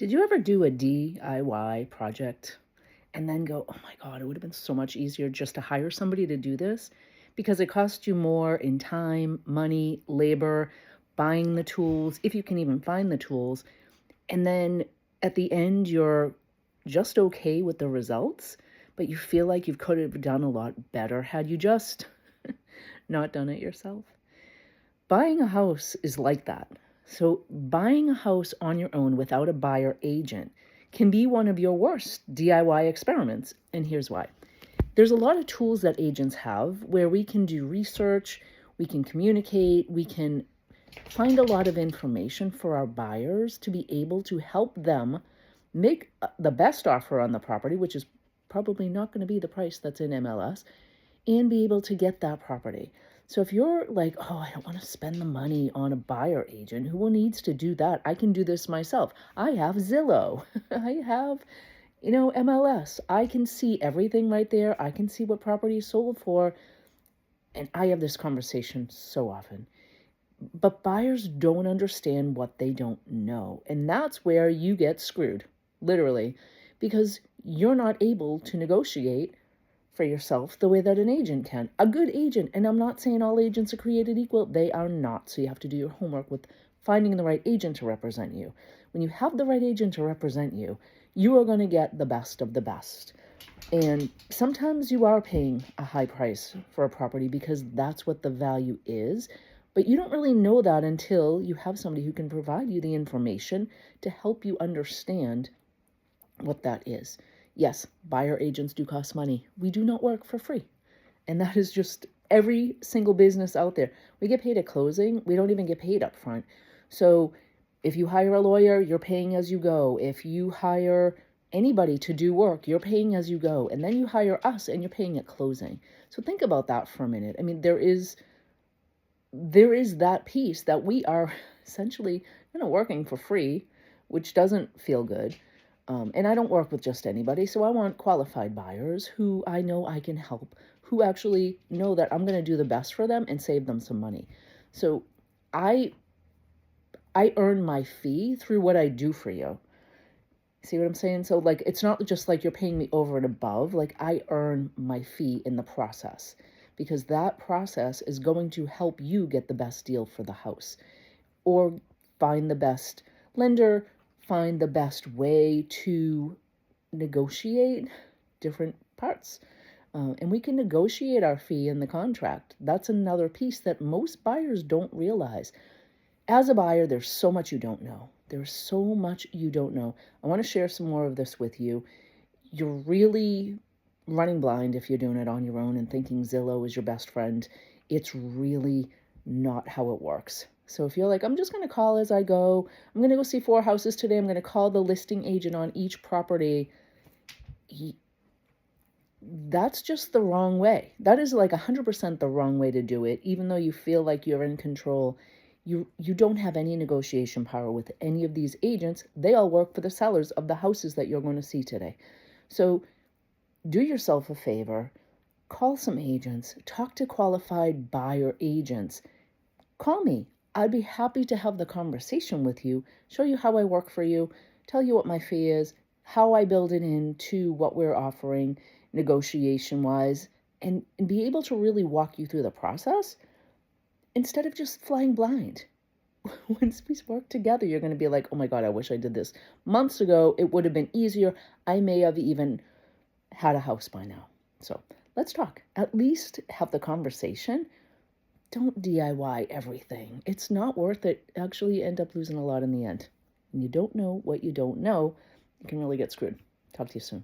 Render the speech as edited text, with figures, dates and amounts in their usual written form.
Did you ever do a DIY project and then go, oh my God, it would have been so much easier just to hire somebody to do this because it costs you more in time, money, labor, buying the tools, if you can even find the tools. And then at the end, you're just okay with the results, but you feel like you could have done a lot better had you just not done it yourself. Buying a house is like that. So, buying a house on your own without a buyer agent can be one of your worst DIY experiments. And here's why. There's a lot of tools that agents have where we can do research, we can communicate, we can find a lot of information for our buyers to be able to help them make the best offer on the property, which is probably not going to be the price that's in MLS, and be able to get that property. So if you're like, oh, I don't want to spend the money on a buyer agent, who needs to do that? I can do this myself. I have Zillow. I have, MLS. I can see everything right there. I can see what property is sold for. And I have this conversation so often. But buyers don't understand what they don't know. And that's where you get screwed, literally, because you're not able to negotiate for yourself the way that an agent can. A good agent, and I'm not saying all agents are created equal, they are not. So you have to do your homework with finding the right agent to represent you. When you have the right agent to represent you, you are going to get the best of the best. And sometimes you are paying a high price for a property because that's what the value is. But you don't really know that until you have somebody who can provide you the information to help you understand what that is. Yes, buyer agents do cost money. We do not work for free. And that is just every single business out there. We get paid at closing. We don't even get paid up front. So if you hire a lawyer, you're paying as you go. If you hire anybody to do work, you're paying as you go. And then you hire us and you're paying at closing. So think about that for a minute. I mean, there is that piece that we are essentially, working for free, which doesn't feel good. And I don't work with just anybody, so I want qualified buyers who I know I can help, who actually know that I'm going to do the best for them and save them some money. So I earn my fee through what I do for you. See what I'm saying? So like, it's not just like you're paying me over and above. Like, I earn my fee in the process because that process is going to help you get the best deal for the house or find the best lender, find the best way to negotiate different parts. And we can negotiate our fee in the contract. That's another piece that most buyers don't realize. As a buyer, there's so much you don't know. There's so much you don't know. I want to share some more of this with you. You're really running blind if you're doing it on your own and thinking Zillow is your best friend. It's really not how it works. So if you're like, I'm just going to call as I go, I'm going to go see 4 houses today, I'm going to call the listing agent on each property, that's just the wrong way. That is like 100% the wrong way to do it. Even though you feel like you're in control, you don't have any negotiation power with any of these agents. They all work for the sellers of the houses that you're going to see today. So do yourself a favor, call some agents, talk to qualified buyer agents. Call me. I'd be happy to have the conversation with you, show you how I work for you, tell you what my fee is, how I build it into what we're offering negotiation wise, and be able to really walk you through the process instead of just flying blind. Once we work together, you're going to be like, oh my God, I wish I did this months ago. It would have been easier. I may have even had a house by now. So let's talk. At least have the conversation. Don't DIY everything. It's not worth it. Actually, you end up losing a lot in the end. When you don't know what you don't know, you can really get screwed. Talk to you soon.